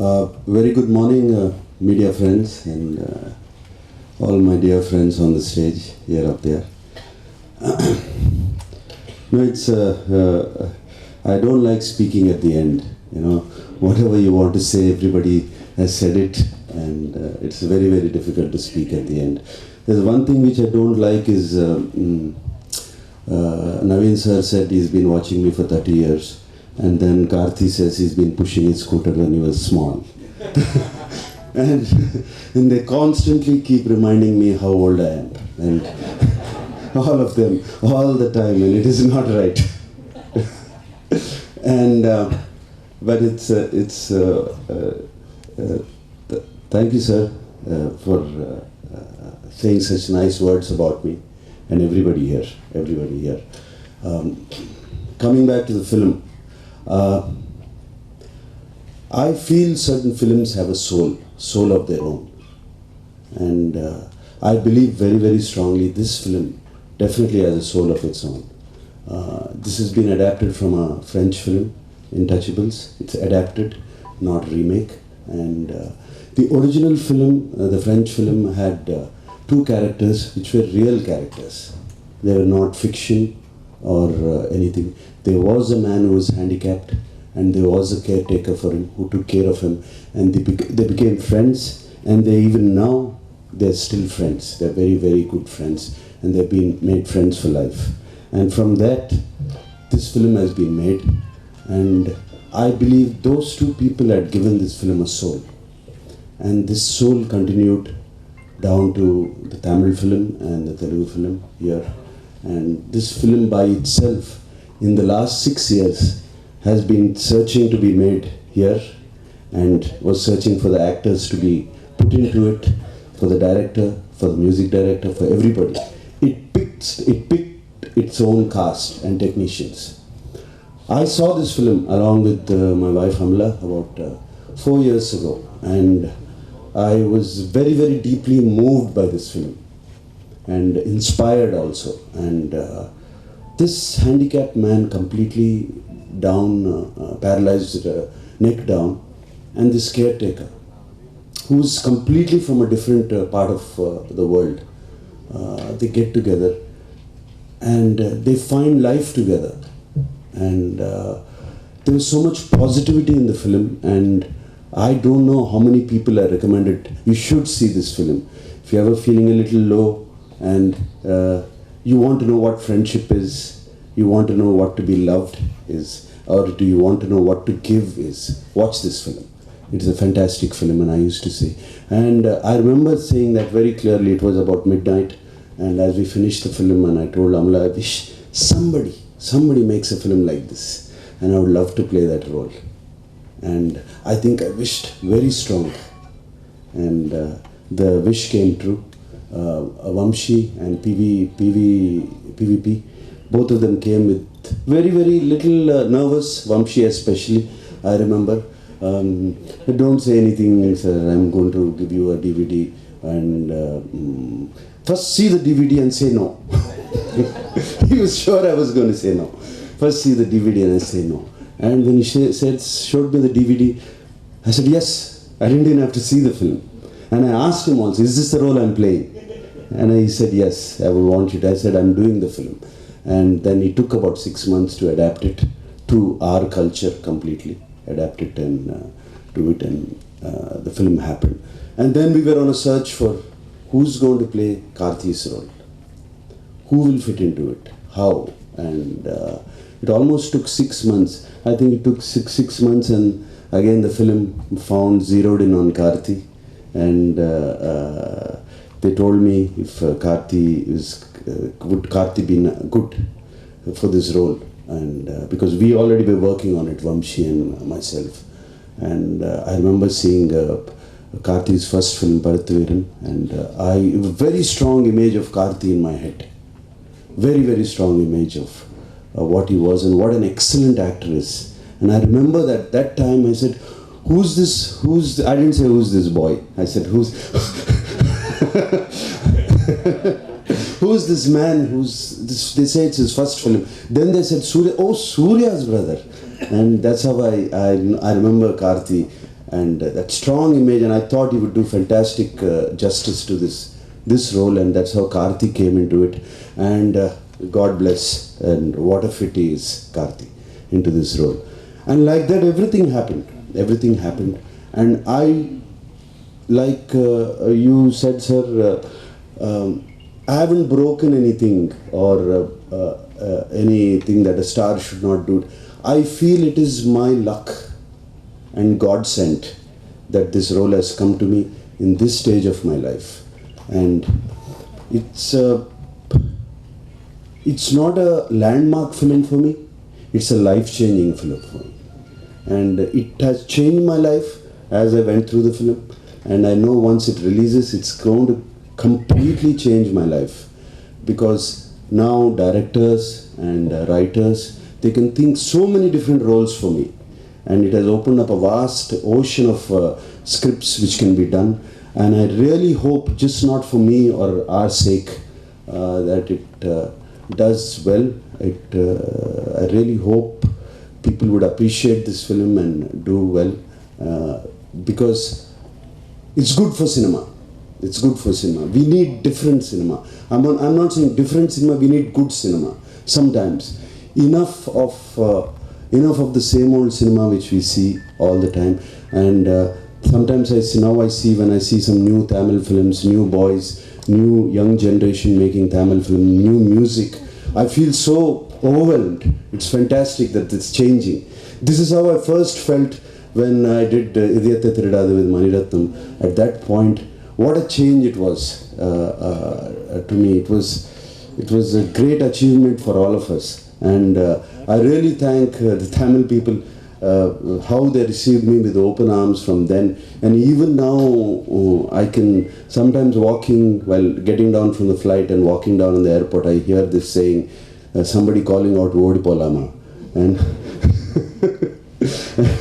Very good morning, media friends and all my dear friends on the stage, here up there. No, I don't like speaking at the end. You know, whatever you want to say, everybody has said it, and it's very, very difficult to speak at the end. There's one thing which I don't like is Naveen sir said he's been watching me for 30 years. And then Karthi says he's been pushing his scooter when he was small. and they constantly keep reminding me how old I am. And all of them, all the time, and it is not right. and but thank you, sir, for saying such nice words about me and everybody here. Coming back to the film. I feel certain films have a soul of their own, and I believe very, very strongly this film definitely has a soul of its own. This has been adapted from a French film, Intouchables. It's adapted, not remake, and the original film, the French film, had two characters which were real characters. They were not fiction or anything. There was a man who was handicapped, and there was a caretaker for him who took care of him, and they became friends, and they're still friends. They're very, very good friends, and they've been made friends for life. And from that, this film has been made, and I believe those two people had given this film a soul, and this soul continued down to the Tamil film and the Telugu film here. And this film by itself, in the last 6 years, has been searching to be made here, and was searching for the actors to be put into it, for the director, for the music director, for everybody. It picked its own cast and technicians. I saw this film along with my wife Hamla about 4 years ago, and I was very, very deeply moved by this film and inspired also. And this handicapped man, completely down, paralyzed, neck down, and this caretaker, who's completely from a different part of the world, they get together and they find life together. And there was so much positivity in the film, and I don't know how many people I recommended. You should see this film. If you're ever feeling a little low and you want to know what friendship is, you want to know what to be loved is, or do you want to know what to give is, watch this film. It is a fantastic film, and I used to say. And I remember saying that very clearly. It was about midnight, and as we finished the film, and I told Amla, I wish somebody makes a film like this, and I would love to play that role. And I think I wished very strongly, and the wish came true. Vamshi and PVP, both of them came with very, very little nervous, Vamshi especially, I remember. Don't say anything, sir, I'm going to give you a DVD, and first see the DVD and say no. He was sure I was going to say no. First see the DVD and I say no. And when he showed me the DVD, I said yes. I didn't even have to see the film. And I asked him also, is this the role I'm playing? And he said, yes, I will want it. I said, I'm doing the film. And then it took about 6 months to adapt it to our culture completely. Adapt it and do it, and the film happened. And then we were on a search for who's going to play Karthi's role. Who will fit into it? How? And it almost took 6 months. I think it took six months, and again the film zeroed in on Karthi. And they told me if Karthi would Karthi be good for this role, and because we already were working on it, Vamshi and myself. And I remember seeing Karthi's first film, Bharatveeran, and a very strong image of Karthi in my head. Very, very strong image of what he was and what an excellent actor is. And I remember that time I said, who's this? I didn't say who's this boy. I said, who's this man? They say it's his first film. Then they said Surya. Oh, Surya's brother. And that's how I remember Karthi. and that strong image, and I thought he would do fantastic justice to this role, and that's how Karthi came into it. And God bless, and what a fit he is, Karthi, into this role. And like that, everything happened. Everything happened. And I, like you said, sir, I haven't broken anything or anything that a star should not do. I feel it is my luck and God sent that this role has come to me in this stage of my life. And it's not a landmark film for me, it's a life-changing film for me. And it has changed my life as I went through the film. And I know once it releases, it's going to completely change my life. Because now directors and writers, they can think so many different roles for me. And it has opened up a vast ocean of scripts which can be done. And I really hope, just not for me or our sake, that it does well. I really hope people would appreciate this film and do well, because it's good for cinema. It's good for cinema. We need different cinema. I'm not saying different cinema, we need good cinema. Sometimes. Enough of the same old cinema which we see all the time. And sometimes I see when I see some new Tamil films, new boys, new young generation making Tamil film, new music, I feel so overwhelmed. It's fantastic that it's changing. This is how I first felt when I did Idiyathe Thirudadu with Maniratnam. At that point, what a change it was to me. It was a great achievement for all of us. And I really thank the Tamil people, how they received me with open arms from then. And even now, I can sometimes walking, while getting down from the flight and walking down in the airport, I hear this saying, somebody calling out Odi Polama. And,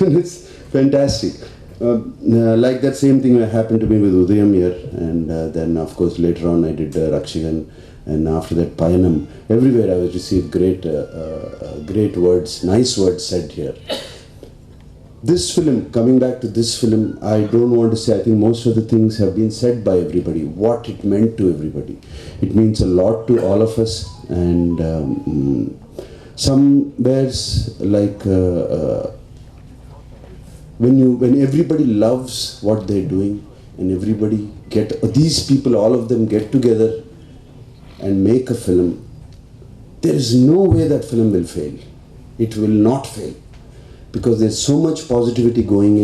and it's fantastic. Like that same thing happened to me with Udayam here. And then, of course, later on I did Rakshigan. And after that, Payanam. Everywhere I was received great words, nice words said here. This film, coming back to this film, I don't want to say, I think most of the things have been said by everybody, what it meant to everybody. It means a lot to all of us. And somewhere's like, when everybody loves what they're doing, and everybody these people, all of them get together and make a film, there is no way that film will fail. It will not fail, because there's so much positivity going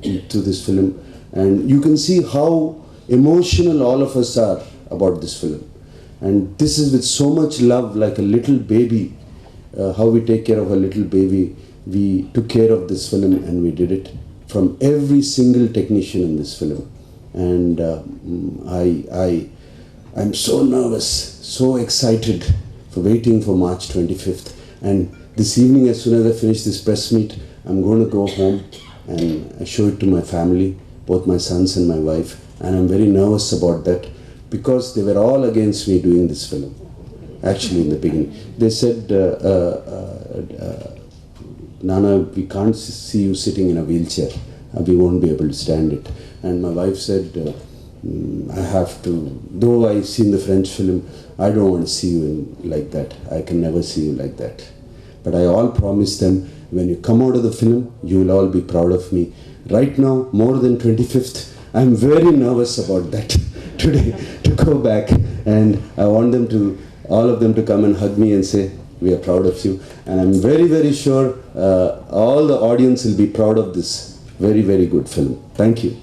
into this film, and you can see how emotional all of us are about this film. And this is with so much love, like a little baby, how we take care of a little baby. We took care of this film and we did it, from every single technician in this film. And I'm so nervous, so excited for waiting for March 25th. And this evening, as soon as I finish this press meet, I'm going to go home and show it to my family, both my sons and my wife. And I'm very nervous about that, because they were all against me doing this film. Actually, in the beginning, they said, Nana, we can't see you sitting in a wheelchair. We won't be able to stand it. And my wife said, I have to, though I've seen the French film, I don't want to see you like that. I can never see you like that. But I all promised them, when you come out of the film, you will all be proud of me. Right now, more than 25th, I'm very nervous about that today, to go back. And I want them to, all of them to come and hug me and say, we are proud of you. And I'm very, very sure all the audience will be proud of this very, very good film. Thank you.